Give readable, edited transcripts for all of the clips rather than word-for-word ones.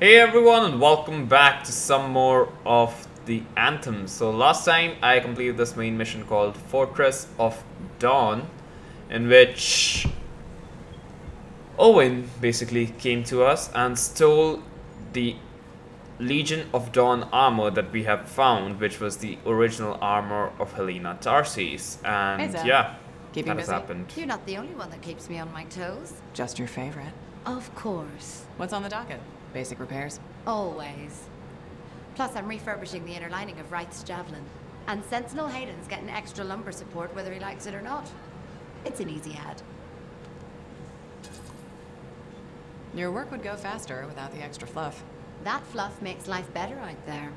Hey everyone, and welcome back to some more of the Anthem. So last time I completed this main mission called Fortress of Dawn, in which Owen basically came to us and stole the Legion of Dawn armor that we have found, which was the original armor of Helena Tarsis. Hey, And Zeb. yeah, Keeping that has busy? happened. You're not the only one that keeps me on my toes. Just your favorite. Of course. What's on the docket? Basic repairs? Always. Plus, I'm refurbishing the inner lining of Wright's javelin. And Sentinel Hayden's getting extra lumber support whether he likes it or not. It's an easy ad. Your work would go faster without the extra fluff. That fluff makes life better out there,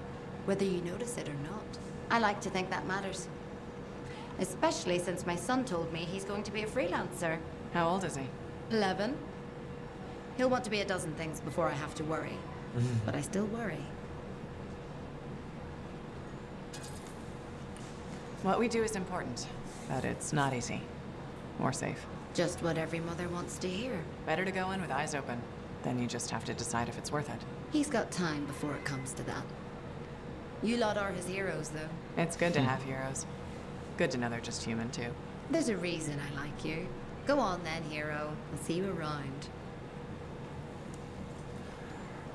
whether you notice it or not. I like to think that matters. Especially since my son told me he's going to be a freelancer. How old is he? 11. He'll want to be a dozen things before I have to worry. But I still worry. What we do is important, but it's not easy. Or safe. Just what every mother wants to hear. Better to go in with eyes open. Then you just have to decide if it's worth it. He's got time before it comes to that. You lot are his heroes, though. It's good to have heroes. Good to know they're just human, too. There's a reason I like you. Go on then, hero. I'll see you around.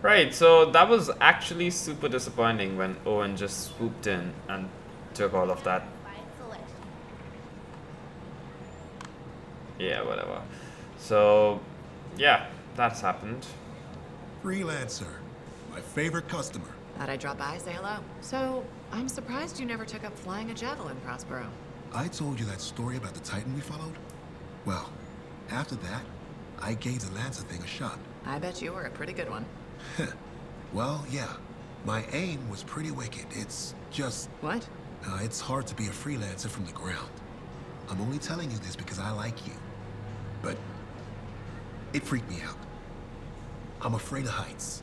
Right, so that was actually super disappointing when Owen just swooped in and took all of that. Yeah, whatever. So, yeah, that's happened. Freelancer, my favorite customer. Thought I'd drop by, say hello. So, I'm surprised you never took up flying a javelin, Prospero. I told you that story about the Titan we followed? Well, after that, I gave the Lancer thing a shot. I bet you were a pretty good one. Well, yeah. My aim was pretty wicked. It's just... What? it's hard to be a freelancer from the ground. I'm only telling you this because I like you. But it freaked me out. I'm afraid of heights.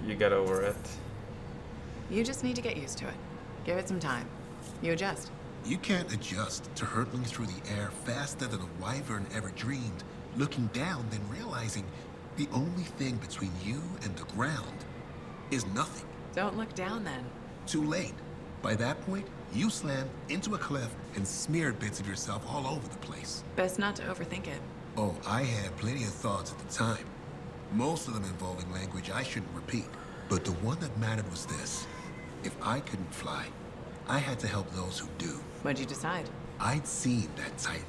You get over it. You just need to get used to it. Give it some time. You adjust. You can't adjust to hurtling through the air faster than a wyvern ever dreamed, looking down, then realizing the only thing between you and the ground is nothing. Don't look down then. Too late. By that point, you slammed into a cliff and smeared bits of yourself all over the place. Best not to overthink it. Oh, I had plenty of thoughts at the time. Most of them involving language I shouldn't repeat. But the one that mattered was this. If I couldn't fly, I had to help those who do. What'd you decide? I'd seen that Titan.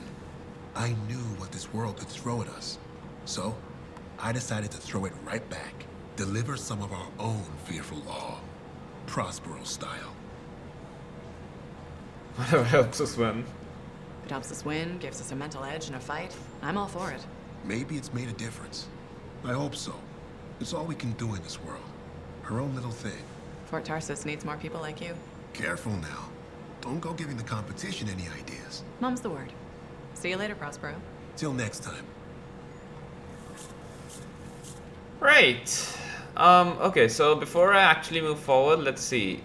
I knew what this world could throw at us. So, I decided to throw it right back. Deliver some of our own fearful awe. Prospero style. Whatever helps us win. If it helps us win, gives us a mental edge in a fight, I'm all for it. Maybe it's made a difference. I hope so. It's all we can do in this world. Her own little thing. Fort Tarsus needs more people like you. Careful now. Don't go giving the competition any ideas. Mum's the word. See you later, Prospero. Till next time. Right. Okay, so before I actually move forward, let's see.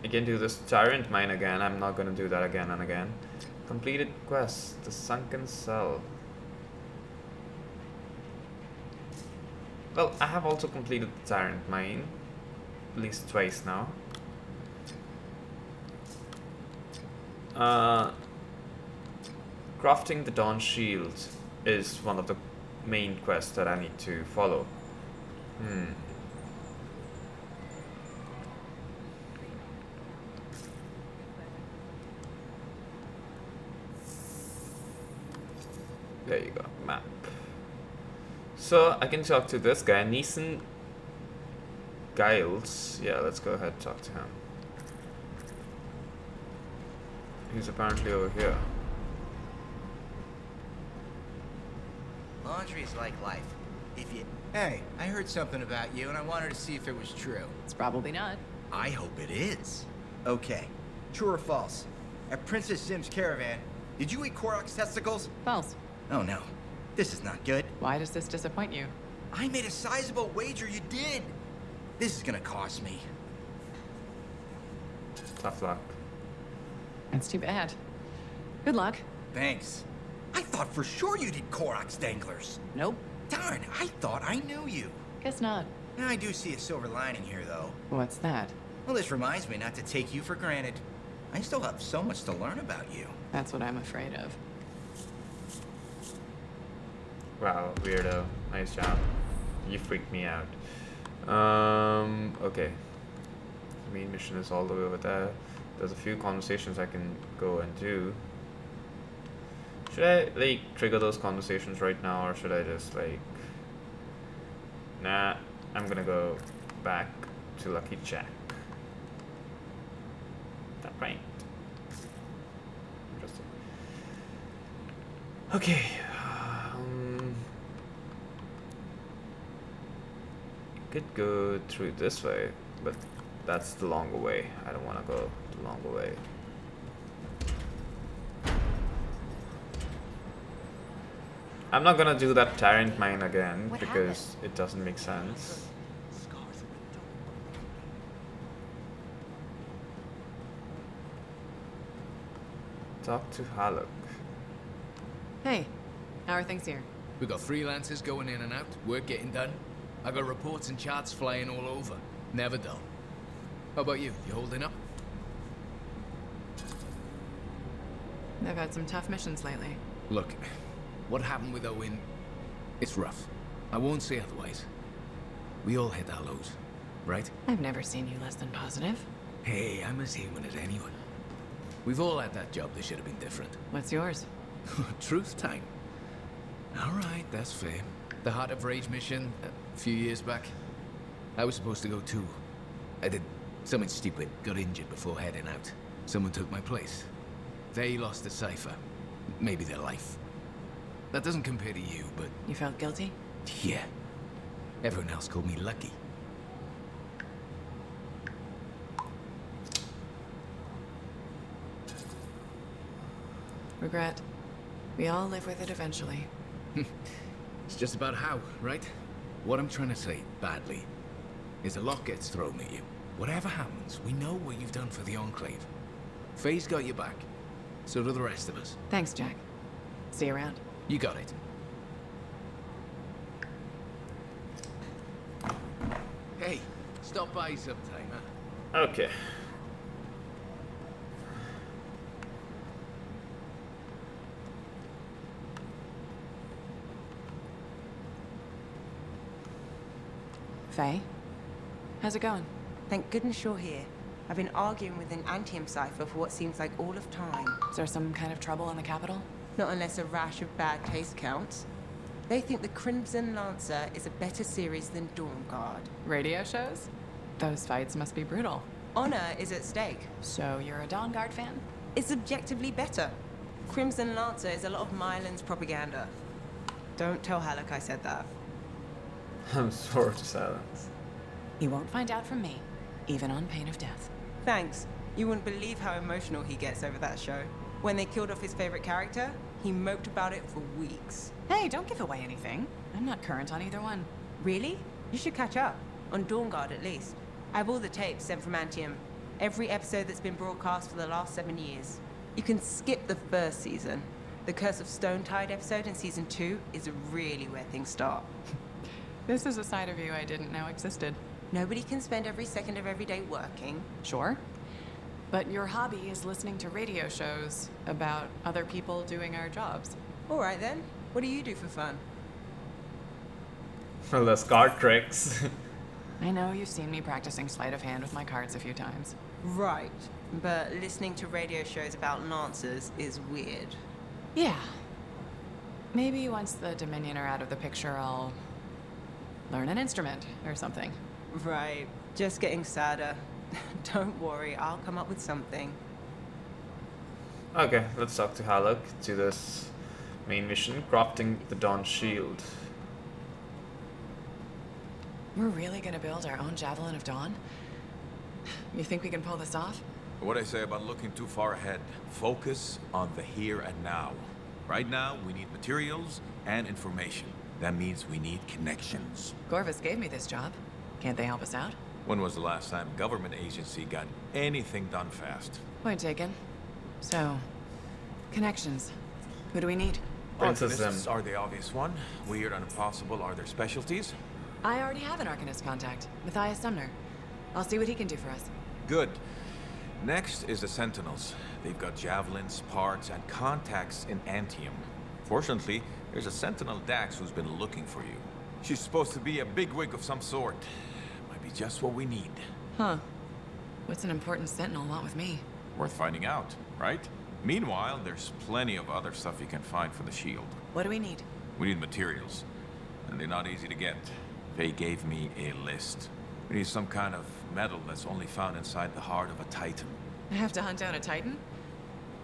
I can do this Tyrant Mine again. I'm not gonna do that again and again. Completed quest, the Sunken Cell. Well, I have also completed the Tyrant Mine. At least twice now. Crafting the Dawn Shield is one of the main quests that I need to follow. There you go, map. So I can talk to this guy, Neeson Giles. Yeah, let's go ahead and talk to him. He's apparently over here. Laundry's like life. If you... Hey, I heard something about you and I wanted to see if it was true. It's probably not. I hope it is. Okay. True or false? At Princess Zim's caravan, did you eat Korok's testicles? False. Oh no. This is not good. Why does this disappoint you? I made a sizable wager you did. This is gonna cost me. Tough luck. That's too bad. Good luck. Thanks. I thought for sure you did Korok's danglers. Nope. Darn, I thought I knew you. Guess not. Now, I do see a silver lining here, though. What's that? Well, this reminds me not to take you for granted. I still have so much to learn about you. That's what I'm afraid of. Wow, weirdo. Nice job. You freaked me out. Okay. The main mission is all the way over there. There's a few conversations I can go and do. Should I, like, trigger those conversations right now, or should I just, like... Nah, I'm gonna go back to Lucky Jack. That right. Interesting. Okay. Could go through this way, but that's the longer way. I don't want to go the longer way. I'm not gonna do that Tyrant mine again What because it doesn't make sense. Talk to Haluk. Hey, how are things here? We got freelancers going in and out, work getting done. I got reports and charts flying all over. Never dull. How about you? You holding up? I've had some tough missions lately. Look, what happened with Owen, it's rough. I won't say otherwise. We all hit our lows, right? I've never seen you less than positive. Hey, I'm as human as anyone. We've all had that job that should have been different. What's yours? Truth time. All right, that's fair. The Heart of Rage mission, a few years back. I was supposed to go too. I did something stupid, got injured before heading out. Someone took my place. They lost the cipher. Maybe their life. That doesn't compare to you, but You felt guilty? yeah. Everyone else called me lucky. Regret. We all live with it eventually. It's just about how, right? What I'm trying to say, badly, is a lot gets thrown at you. Whatever happens, we know what you've done for the Enclave. Faye's got your back. So do the rest of us. Thanks, Jack. See you around. You got it. Hey, stop by sometime, huh? Okay. Faye? How's it going? Thank goodness you're here. I've been arguing with an Anthem cipher for what seems like all of time. Is there some kind of trouble in the capital? Not unless a rash of bad taste counts. They think the Crimson Lancer is a better series than Dawn Guard. Radio shows? Those fights must be brutal. Honor is at stake. So you're a Dawn Guard fan? It's objectively better. Crimson Lancer is a lot of Mylan's propaganda. Don't tell Haluk I said that. I'm sworn to silence. He won't find out from me, even on pain of death. Thanks. You wouldn't believe how emotional he gets over that show. When they killed off his favorite character, he moped about it for weeks. Hey, don't give away anything. I'm not current on either one. Really? You should catch up. On Dawn Guard, at least. I have all the tapes sent from Anthem. Every episode that's been broadcast for the last 7 years. You can skip the first season. The Curse of Stonetide episode in season 2 is really where things start. This is a side of you I didn't know existed. Nobody can spend every second of every day working. Sure. But your hobby is listening to radio shows about other people doing our jobs. All right then. What do you do for fun? Well, there's card tricks. I know you've seen me practicing sleight of hand with my cards a few times. Right. But listening to radio shows about Lancers is weird. Yeah. Maybe once the Dominion are out of the picture, I'll learn an instrument or something. Right. Just getting sadder. Don't worry, I'll come up with something. Okay, let's talk to Haluk to this main mission, crafting the Dawn Shield. We're really gonna build our own Javelin of Dawn? You think we can pull this off? What I say about looking too far ahead. Focus on the here and now. Right now, we need materials and information. That means we need connections. Corvus gave me this job. Can't they help us out? When was the last time a government agency got anything done fast? Point taken. So, connections. Who do we need? Princess Arcanists are the obvious one. Weird and impossible are their specialties. I already have an Arcanist contact, Matthias Sumner. I'll see what he can do for us. Good. Next is the Sentinels. They've got javelins, parts, and contacts in Anthem. Fortunately, there's a Sentinel Dax who's been looking for you. She's supposed to be a bigwig of some sort. Might be just what we need. Huh. What's an important sentinel want with me? Worth finding out, right? Meanwhile, there's plenty of other stuff you can find for the shield. What do we need? We need materials, and they're not easy to get. They gave me a list. We need some kind of metal that's only found inside the heart of a titan. I have to hunt down a Titan?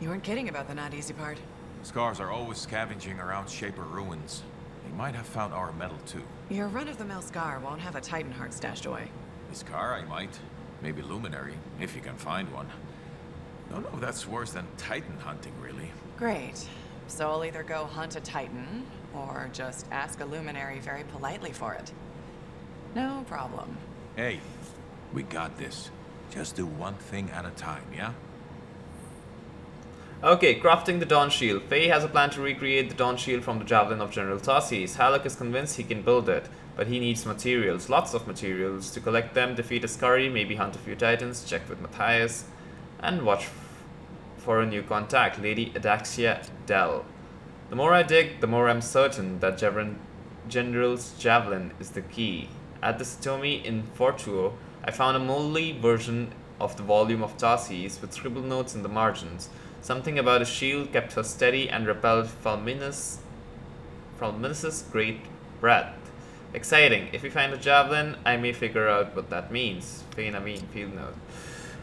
You weren't kidding about the not easy part. Scars are always scavenging around Shaper ruins. They might have found our metal too. Your run-of-the-mill Scar won't have a Titan heart stashed away. This car I might. Maybe Luminary, if you can find one. Don't know if that's worse than Titan hunting, really. Great. So I'll either go hunt a Titan, or just ask a Luminary very politely for it. No problem. Hey, we got this. Just do one thing at a time, yeah? Okay, crafting the Dawn Shield. Faye has a plan to recreate the Dawn Shield from the javelin of General Tarsis. Halleck is convinced he can build it, but he needs materials, lots of materials. To collect them, defeat a scurry, maybe hunt a few titans, check with Matthias, and watch for a new contact, Lady Adaxia Dell. The more I dig, the more I'm certain that General's javelin is the key. At the Satomi in Fortuo, I found a moldy version of the volume of Tarsis with scribbled notes in the margins. Something about his shield kept her steady and repelled Fulminus' great breath. Exciting. If we find a javelin, I may figure out what that means. Faye Naveen, field note.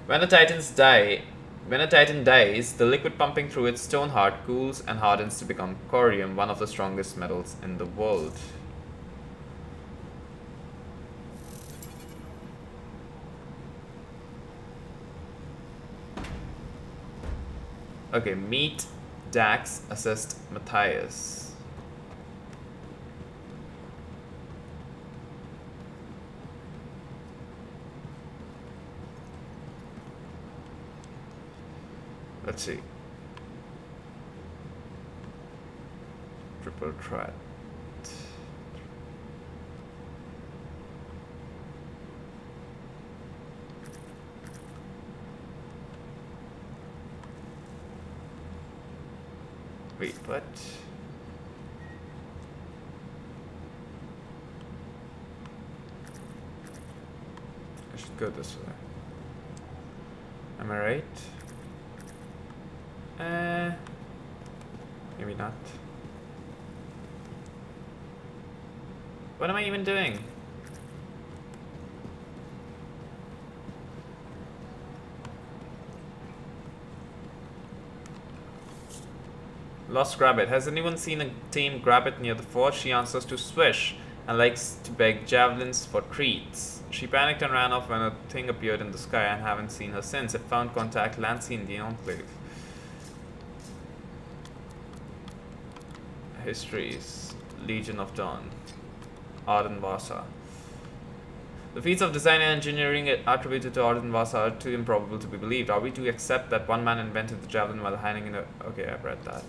When a Titan dies, the liquid pumping through its stone heart cools and hardens to become corium, one of the strongest metals in the world. Okay, meet Dax, assist Matthias. Let's see. Triple threat. Wait, what? I should go this way. Am I right? Maybe not. What am I even doing? Lost Grabbit. Has anyone seen a tame Grabbit near the fort? She answers to swish and likes to beg javelins for treats. She panicked and ran off when a thing appeared in the sky and haven't seen her since. It found contact Lancy in the Enclave. Histories. Legion of Dawn. Arden Vasa. The feats of design and engineering attributed to Arden Vasa are too improbable to be believed. Are we to accept that one man invented the javelin while hiding in a... Okay, I've read that.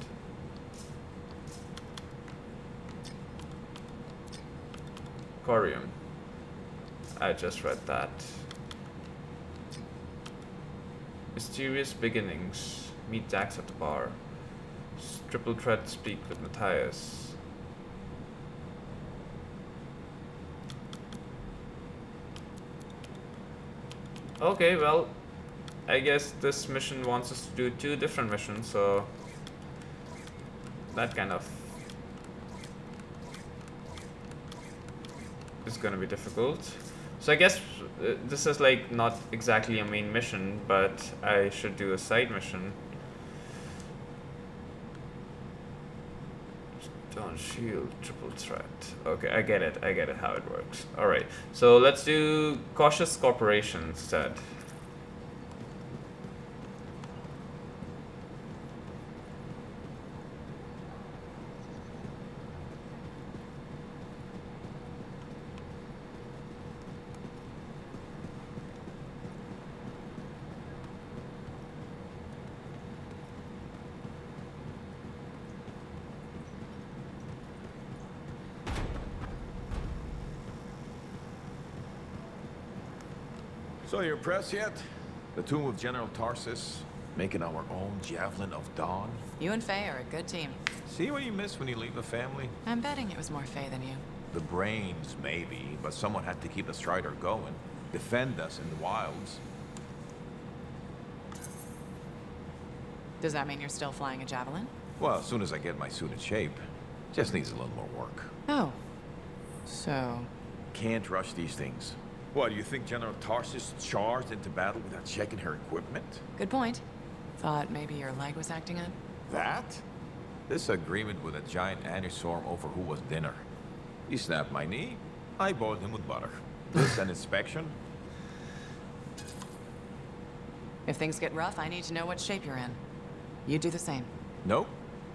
Corium. I just read that. Mysterious beginnings. Meet Dax at the bar. Triple threat. Speak with Matthias. Okay, well, I guess this mission wants us to do 2 different missions, so that kind of is gonna be difficult. So I guess this is like not exactly a main mission, but I should do a side mission. Dawn Shield, triple threat. Okay, I get it how it works. Alright, so let's do Cautious Corporation instead. So you impressed yet? The tomb of General Tarsus, making our own Javelin of Dawn? You and Faye are a good team. See what you miss when you leave the family? I'm betting it was more Faye than you. The brains, maybe, but someone had to keep the Strider going. Defend us in the wilds. Does that mean you're still flying a javelin? Well, as soon as I get my suit in shape. Just needs a little more work. Oh. So... Can't rush these things. What, do you think General Tarsus charged into battle without checking her equipment? Good point. Thought maybe your leg was acting up? That? This agreement with a giant anistorm over who was dinner. He snapped my knee, I boiled him with butter. This an inspection? If things get rough, I need to know what shape you're in. You do the same. Nope.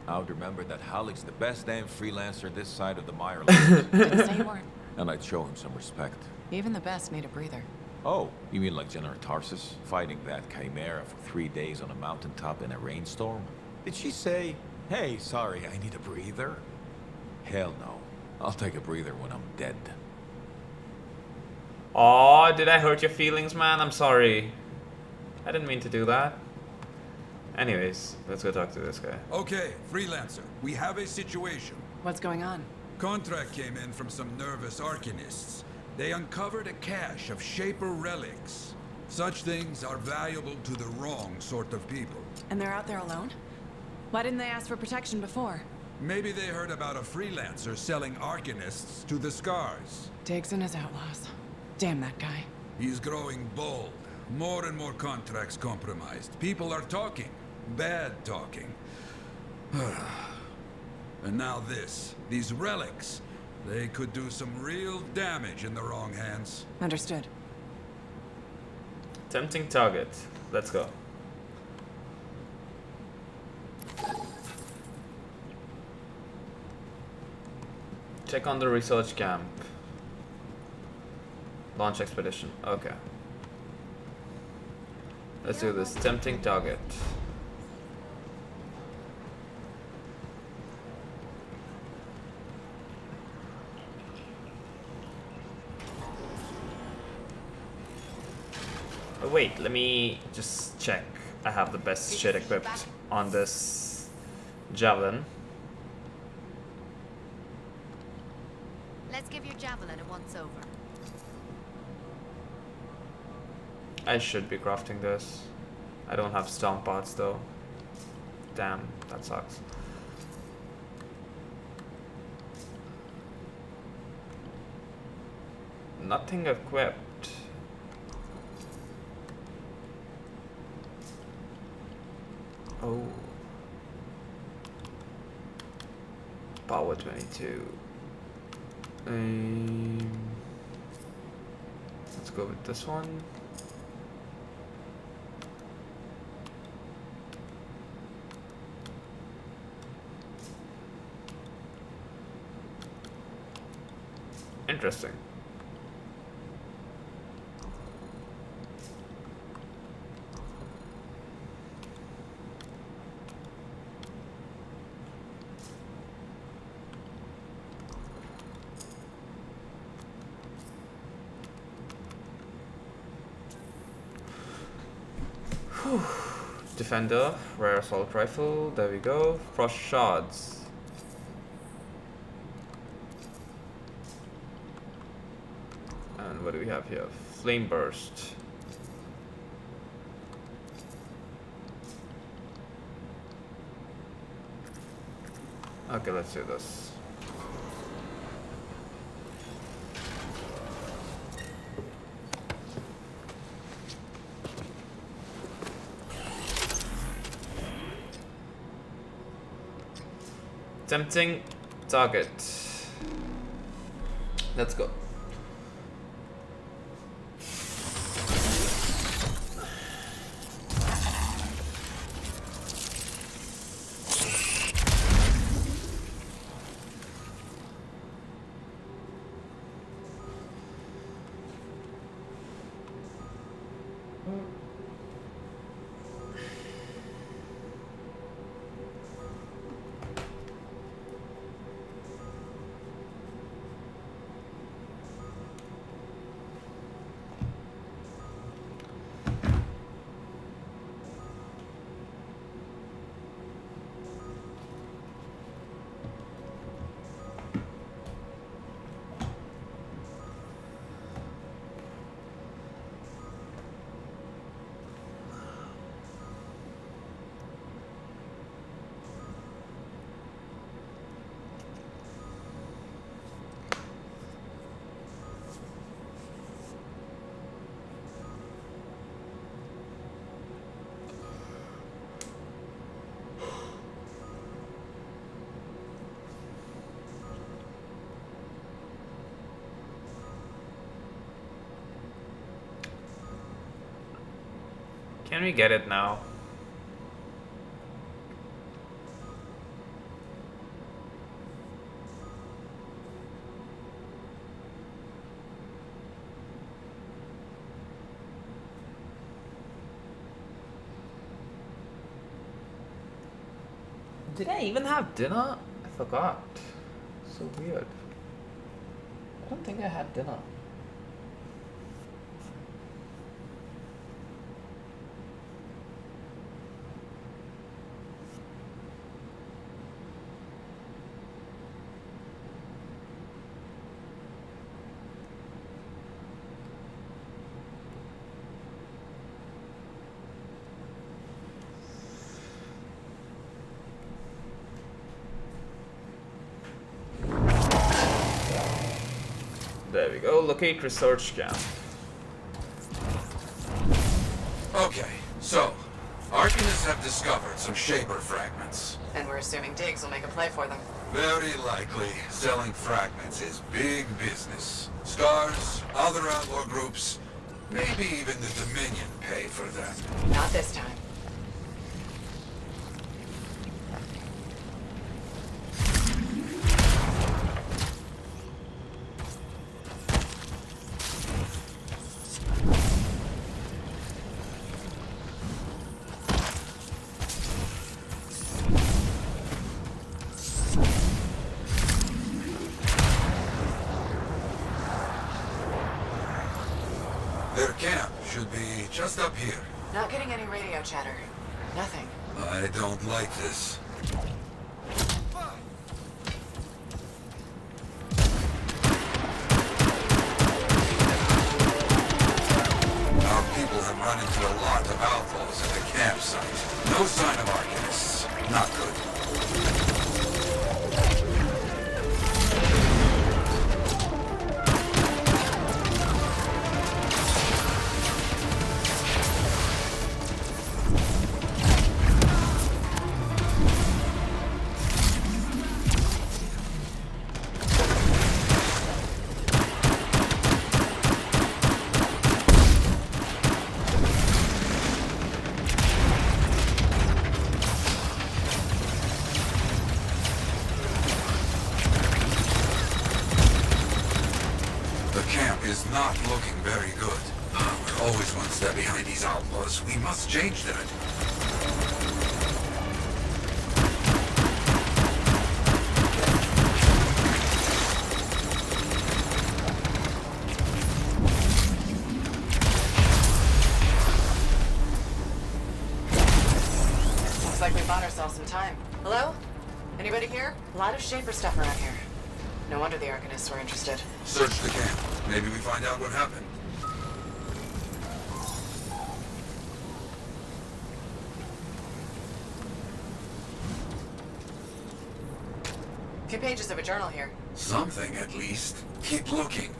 I would remember that Halleck's the best damn freelancer this side of the Mire Lakes. Didn't say you weren't. And I'd show him some respect. Even the best need a breather. Oh, you mean like General Tarsus? Fighting that chimera for 3 days on a mountaintop in a rainstorm? Did she say, hey, sorry, I need a breather? Hell no. I'll take a breather when I'm dead. Aw, did I hurt your feelings, man? I'm sorry. I didn't mean to do that. Anyways, let's go talk to this guy. Okay, Freelancer, we have a situation. What's going on? Contract came in from some nervous arcanists. They uncovered a cache of Shaper relics. Such things are valuable to the wrong sort of people. And they're out there alone? Why didn't they ask for protection before? Maybe they heard about a Freelancer selling arcanists to the Scars. Diggs and his outlaws. Damn that guy. He's growing bold. More and more contracts compromised. People are talking. Bad talking. And now this. These relics. They could do some real damage in the wrong hands. Understood. Tempting target. Let's go. Check on the research camp. Launch expedition. Okay. Let's do this. Tempting target. Oh, wait, let me just check. I have the best shit equipped on this javelin. Let's give your javelin a once-over. I should be crafting this. I don't have stomp parts though. Damn, that sucks. Nothing equipped. Oh. Power 22. Let's go with this one. Interesting. Whew. Defender, rare assault rifle, there we go. Frost shards. And what do we have here? Flame burst. Okay, let's do this. Tempting target. Let's go. Can we get it now? Did I even have dinner? I forgot. So weird. I don't think I had dinner. There we go. Locate research camp. Okay, so Arcanists have discovered some Shaper fragments. And we're assuming Diggs will make a play for them. Very likely, selling fragments is big business. Scars, other outlaw groups, maybe even the Dominion pay for them. Not this time. Their camp should be just up here. Not getting any radio chatter. Nothing. I don't like this. Our people have run into a lot of outlaws at the campsite. No sign of Arcanists. Not good. Not looking very good. We're always one step behind these outlaws. We must change that. Looks like we bought ourselves some time. Hello? Anybody here? A lot of Shaper stuff around here. No wonder the Arcanists were interested. Search the camp. Maybe we find out what happened. A few pages of a journal here. Something, at least. Keep looking.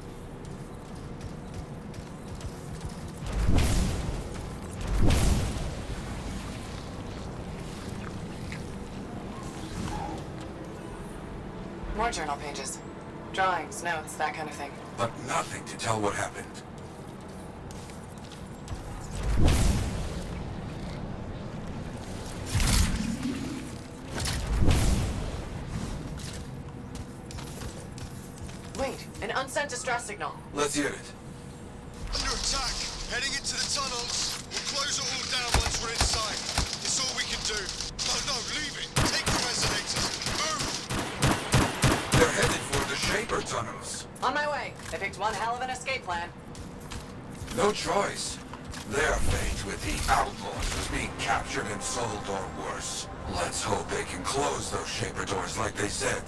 More journal pages. Drawings, notes, that kind of thing. But nothing to tell what happened. Wait, an unsent distress signal. Let's hear it. Under attack. Heading into the tunnels. We'll close it all down once we're inside. It's all we can do. Oh no, leave it. Take the resonators. Move! They're headed for the Shaper tunnels. On my way. I picked one hell of an escape plan. No choice. Their fate with the outlaws is being captured and sold or worse. Let's hope they can close those Shaper doors like they said.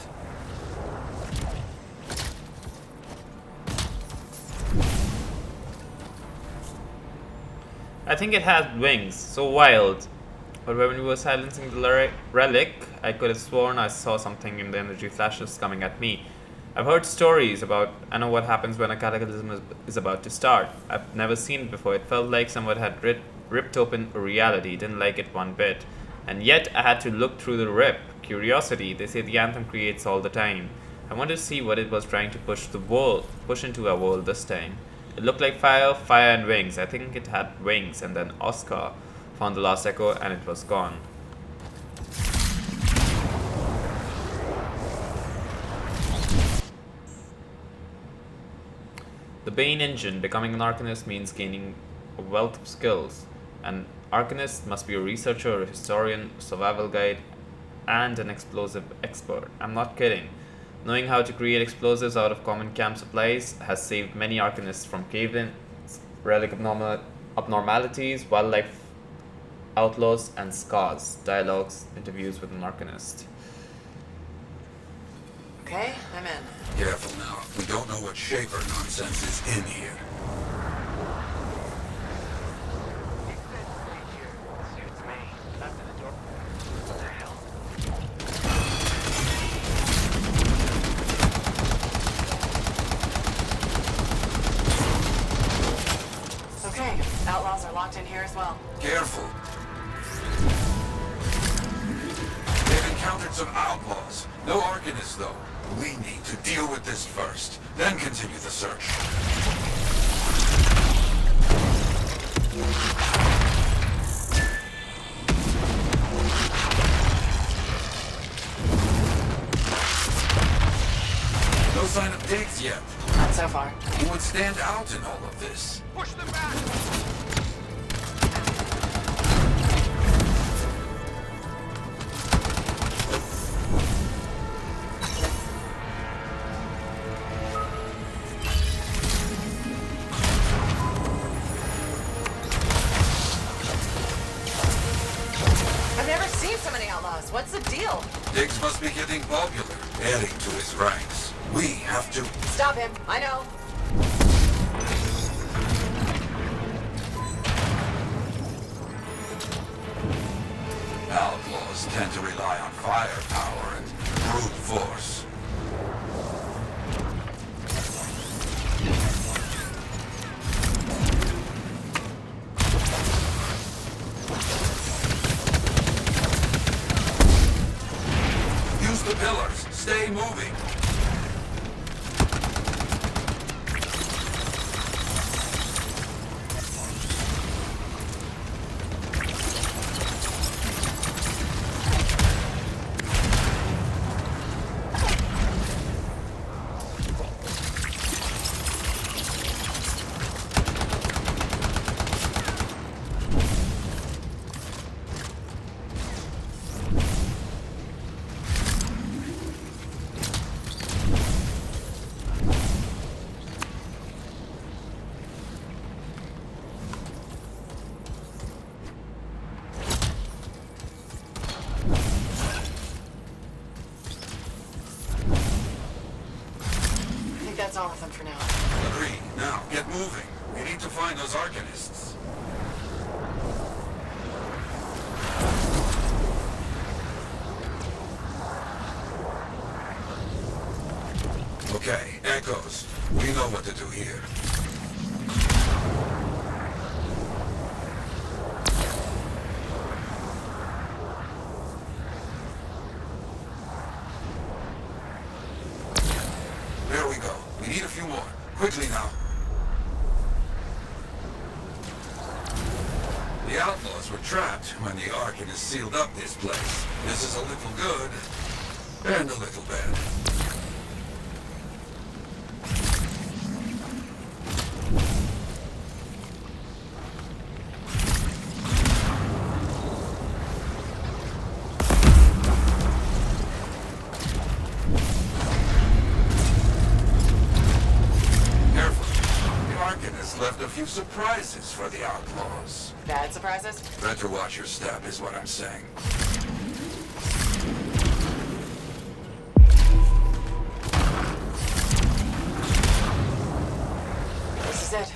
I think it had wings, so wild. But when we were silencing the relic, I could have sworn I saw something in the energy flashes coming at me. I've heard stories about, I know what happens when a cataclysm is about to start. I've never seen it before. It felt like someone had ripped open a reality, didn't like it one bit. And yet I had to look through the rip. Curiosity, they say the Anthem creates all the time. I wanted to see what it was trying to push into our world this time. It looked like fire, and wings. I think it had wings, and then Oscar. found the last echo, and it was gone. The Bane engine. Becoming an Arcanist means gaining a wealth of skills. An Arcanist must be a researcher, a historian, survival guide, and an explosive expert. I'm not kidding. Knowing how to create explosives out of common camp supplies has saved many Arcanists from cave-ins, relic abnormalities, wildlife outlaws, and scars. Dialogues, interviews with an Arcanist. Okay, I'm in. Careful now. We don't know what shaper nonsense is in here. Okay, outlaws are locked in here as well. Careful. They've encountered some outlaws. No Arcanists, though. We need to deal with this first, then continue the search. No sign of digs yet. Not so far. Who would stand out in all of this? Push them back! I've never seen so many outlaws. What's the deal? Diggs must be getting popular, adding to his ranks. We have to... Stop him. I know. Outlaws tend to rely on firepower and brute force. Use the pillars. Stay moving. That's all of them for now. Agreed. Now, get moving. We need to find those Arcanists. Okay, Echoes. We know what to do here. There we go. We need a few more. Quickly now. The outlaws were trapped when the Arcanists sealed up this place. This is a little good, and a little bad. Left a few surprises for the outlaws. Bad surprises? Better watch your step, is what I'm saying. This is it.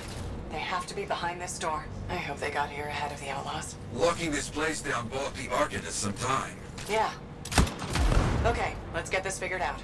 They have to be behind this door. I hope they got here ahead of the outlaws. Locking this place down bought the Arcanists some time. Yeah. Okay, let's get this figured out.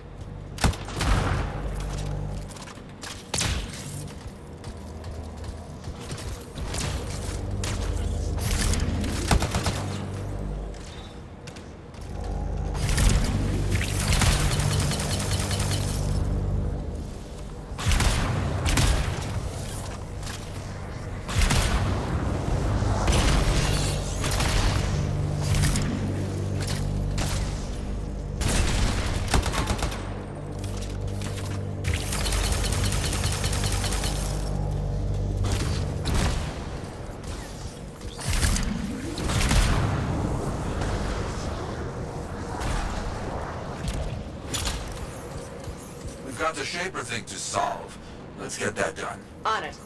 We've got the Shaper thing to solve. Let's get that done. On it.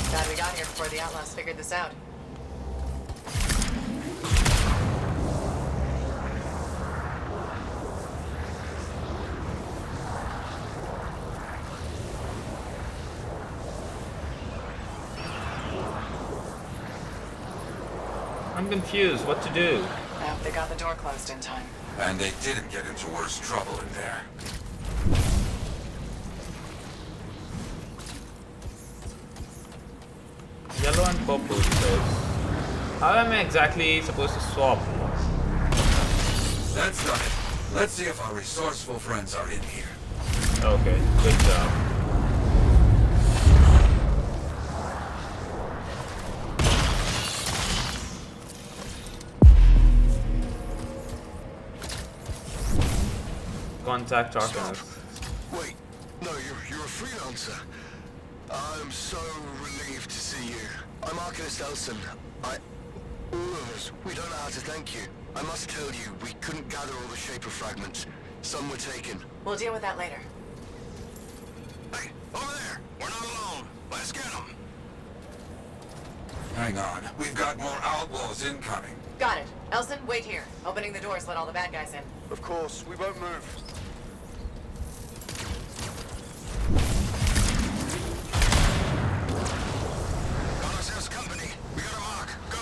Glad we got here before the Outlaws figured this out. I'm confused. What to do? I hope they got the door closed in time. And they didn't get into worse trouble in there. Yellow and purple says. How am I exactly supposed to swap? That's done it. Let's see if our resourceful friends are in here. Okay, good job. Contact Arcanist. Wait, no, you're a freelancer. I'm so relieved to see you. I'm Arcanist Elson. All of us, we don't know how to thank you. I must tell you, we couldn't gather all the Shaper fragments. Some were taken. We'll deal with that later. Hey, over there! We're not alone. Let's get them. Hang on. We've got more outlaws incoming. Got it. Elson, wait here. Opening the doors, let all the bad guys in. Of course, we won't move. Corsair's company. We got a mark. Go!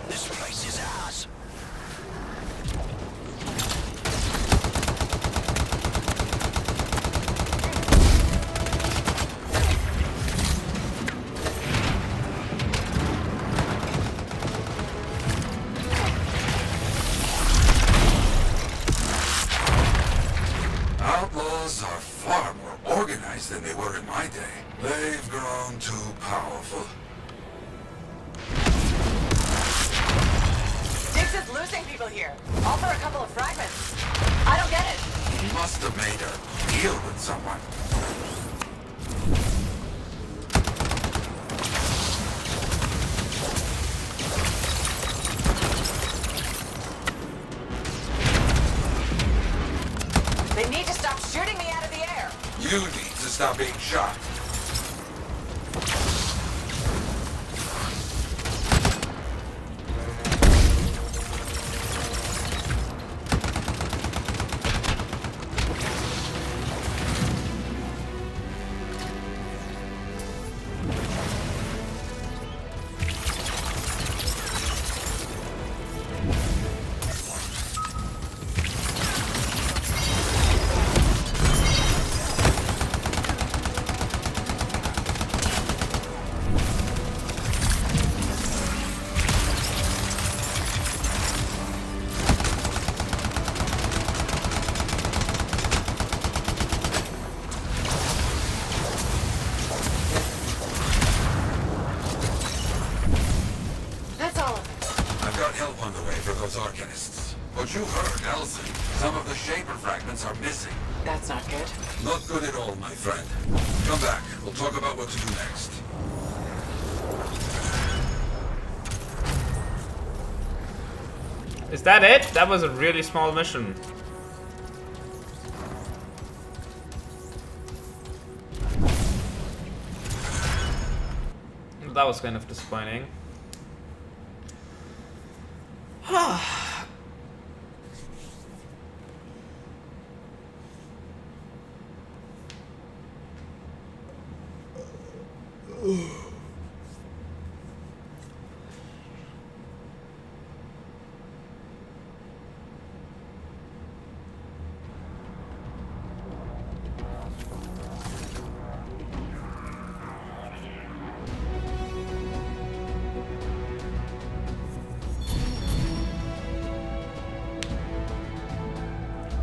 This place is ours. Outlaws are far more organized than they were in my day. They've grown too powerful. Diggs is losing people here. All for a couple of fragments. I don't get it. He must have made a deal with someone. They need to stop shooting me out of the air. You need to stop being shot. That's all of it. I've got help on the way for those Arcanists. But you heard Elson. Some of the Shaper fragments are missing. That's not good. Not good at all, my friend. Come back. We'll talk about what to do next. Is that it? That was a really small mission. That was kind of disappointing.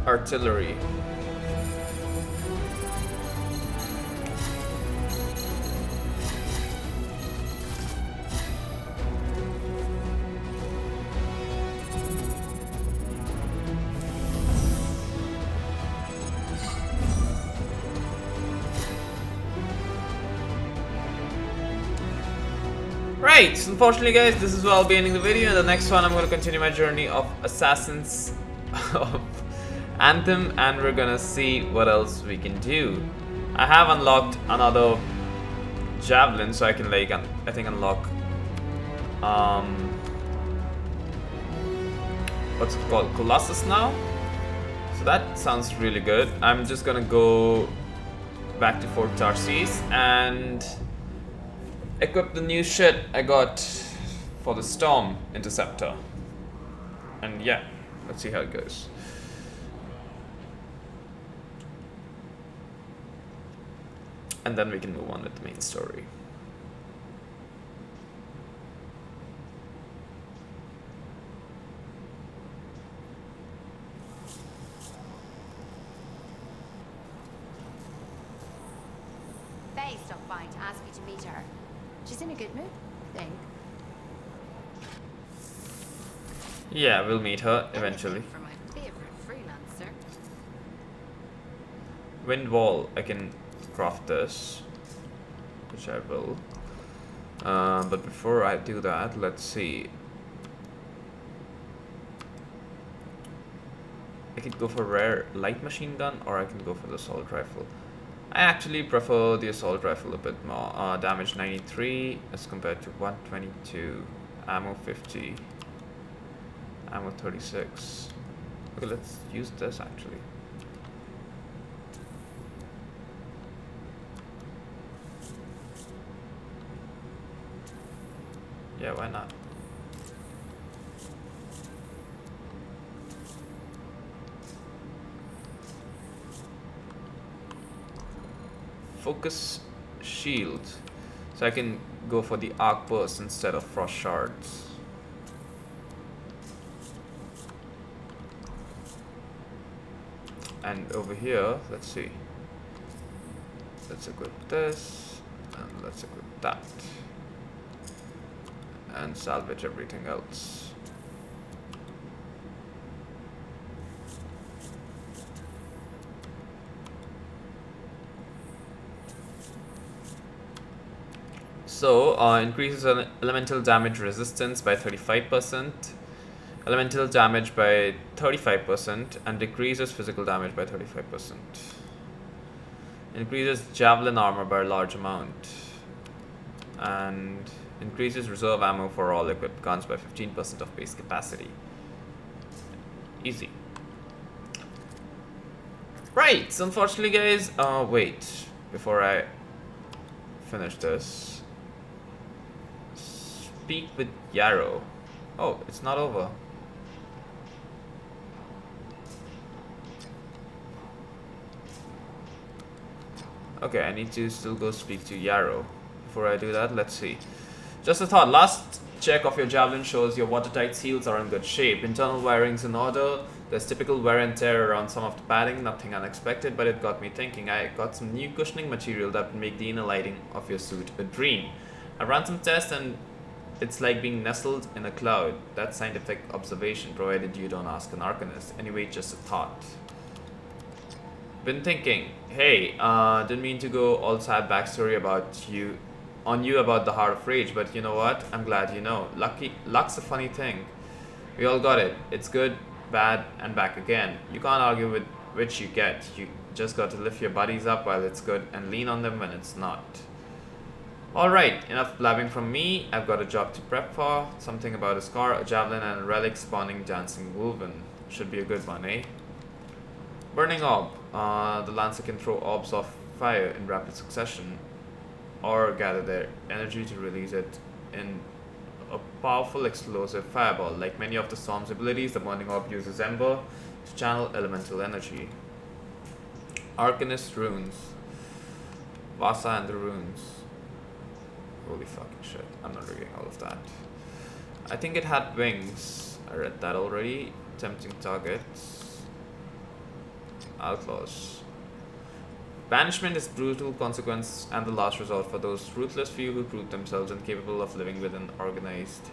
Artillery. Right, so unfortunately guys, this is where I'll be ending the video. In the next one I'm going to continue my journey of Assassins of Anthem, and we're gonna see what else we can do. I have unlocked another javelin, so I can like, I think unlock what's it called? Colossus now? So that sounds really good. I'm just gonna go back to Fort Tarsis and equip the new shit I got for the Storm Interceptor. And yeah, let's see how it goes. And then we can move on with the main story. Faye stopped by to ask me to meet her. She's in a good mood, I think. Yeah, we'll meet her eventually. Anything for my favorite freelancer. Wind wall, I can craft this, which I will. But before I do that, let's see. I could go for rare light machine gun, or I can go for the assault rifle. I actually prefer the assault rifle a bit more. Damage 93 as compared to 122. Ammo 50. Ammo 36. Okay, let's use this actually. Yeah, why not? Focus shield. So I can go for the arc burst instead of frost shards. And over here, let's see. Let's equip this and let's equip that. And salvage everything else. So, increases elemental damage resistance by 35%, elemental damage by 35%, and decreases physical damage by 35%. Increases javelin armor by a large amount, and increases reserve ammo for all equipped guns by 15% of base capacity. Easy. Right, so unfortunately guys, wait, before I finish this, speak with Yarrow. Oh, it's not over. Okay, I need to still go speak to Yarrow. Before I do that, let's see. Just a thought, last check of your javelin shows your watertight seals are in good shape. Internal wiring's in order. There's typical wear and tear around some of the padding, nothing unexpected, but it got me thinking. I got some new cushioning material that would make the inner lighting of your suit a dream. I ran some tests and it's like being nestled in a cloud. That's scientific observation, provided you don't ask an arcanist. Anyway, just a thought. Been thinking, hey, didn't mean to go all sad backstory about you about the Heart of Rage, but you know what? I'm glad you know. Luck's a funny thing. We all got it. It's good, bad, and back again. You can't argue with which you get. You just got to lift your buddies up while it's good and lean on them when it's not. Alright, enough blabbing from me. I've got a job to prep for. Something about a scar, a javelin, and a relic spawning dancing wolven. Should be a good one, eh? Burning orb. The lancer can throw orbs of fire in rapid succession, or gather their energy to release it in a powerful explosive fireball. Like many of the Storm's abilities, the burning orb uses Ember to channel elemental energy. Arcanist runes. Vasa and the runes. Holy fucking shit. I'm not reading all of that. I think it had wings. I read that already. Tempting targets. Outlaws. Banishment is brutal consequence and the last resort for those ruthless few who prove themselves incapable of living within organized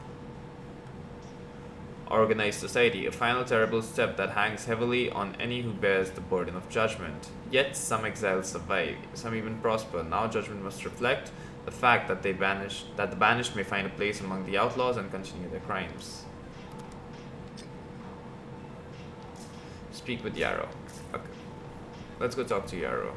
society, a final terrible step that hangs heavily on any who bears the burden of judgment. Yet some exiles survive, some even prosper. Now judgment must reflect the fact that the banished may find a place among the outlaws and continue their crimes. Speak with Yarrow. Okay. Let's go talk to Yarrow.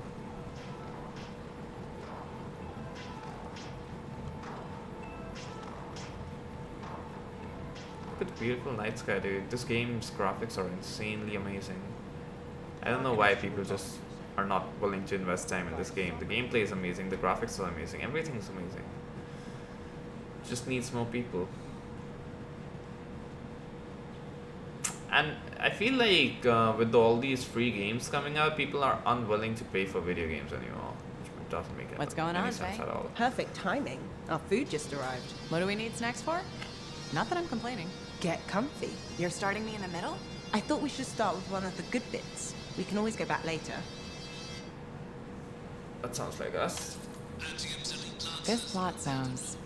Look at the beautiful night sky, dude. This game's graphics are insanely amazing. I don't know why people just are not willing to invest time in this game. The gameplay is amazing, the graphics are amazing, everything's amazing. Just needs more people. And I feel like with all these free games coming out, people are unwilling to pay for video games anymore. Which doesn't make What's going any on, sense Faye? at all. Perfect timing. Our food just arrived. What do we need snacks for? Not that I'm complaining. Get comfy. You're starting me in the middle? I thought we should start with one of the good bits. We can always go back later. That sounds like us. This plot sounds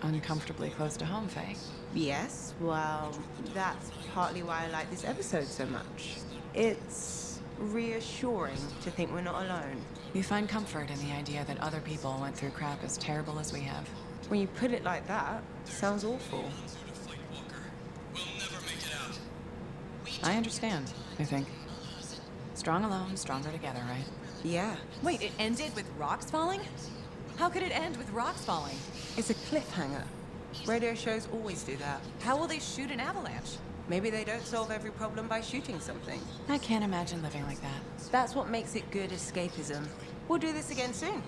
uncomfortably close to home, Faye. Yes, well, that's partly why I like this episode so much. It's reassuring to think we're not alone. You find comfort in the idea that other people went through crap as terrible as we have. When you put it like that, sounds awful. I understand, I think. Strong alone, stronger together, right? Yeah, Wait, it ended with rocks falling? How could it end with rocks falling? it's a cliffhanger. Radio shows always do that. How will they shoot an avalanche? Maybe they don't solve every problem by shooting something. I can't imagine living like that. That's what makes it good escapism. We'll do this again soon.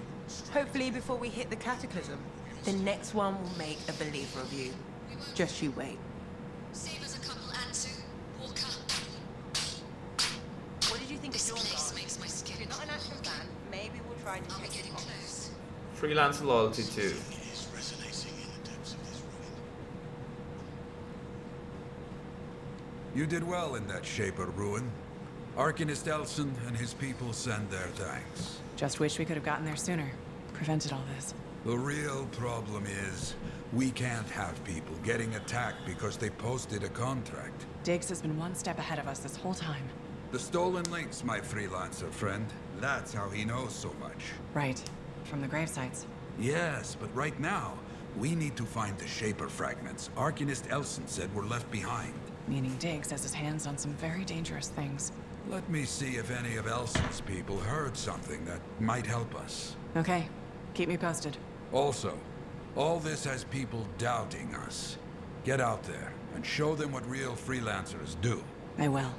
Hopefully before we hit the cataclysm. The next one will make a believer of you. Just you wait. Save us a couple, Ansu. Walker. What did you think This of place Dawn? makes my skin If you're not an action fan, maybe we'll try to Are we take getting it off. close? Freelancer Loyalty 2. You did well in that Shaper ruin. Arcanist Elson and his people send their thanks. Just wish we could have gotten there sooner. Prevented all this. The real problem is, we can't have people getting attacked because they posted a contract. Diggs has been one step ahead of us this whole time. The stolen links, my freelancer friend. That's how he knows so much. Right. From the grave sites. Yes, but right now, we need to find the Shaper fragments Arcanist Elson said were left behind. Meaning Diggs has his hands on some very dangerous things. Let me see if any of Elson's people heard something that might help us. Okay. Keep me posted. Also, all this has people doubting us. Get out there and show them what real freelancers do. I will.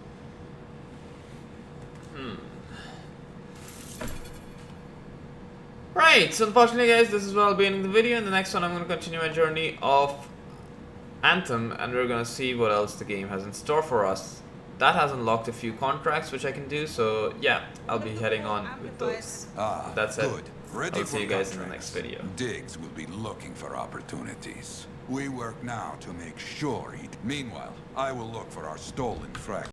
Right, so unfortunately guys, this is where I'll be ending the video. In the next one I'm going to continue my journey of Anthem, and we're going to see what else the game has in store for us. That has unlocked a few contracts which I can do, so yeah, I'll be heading on with those. That's it. Good. Ready I'll see for you guys in the contracts. next video. Diggs will be looking for opportunities. We work now to make sure he... Meanwhile, I will look for our stolen fragments.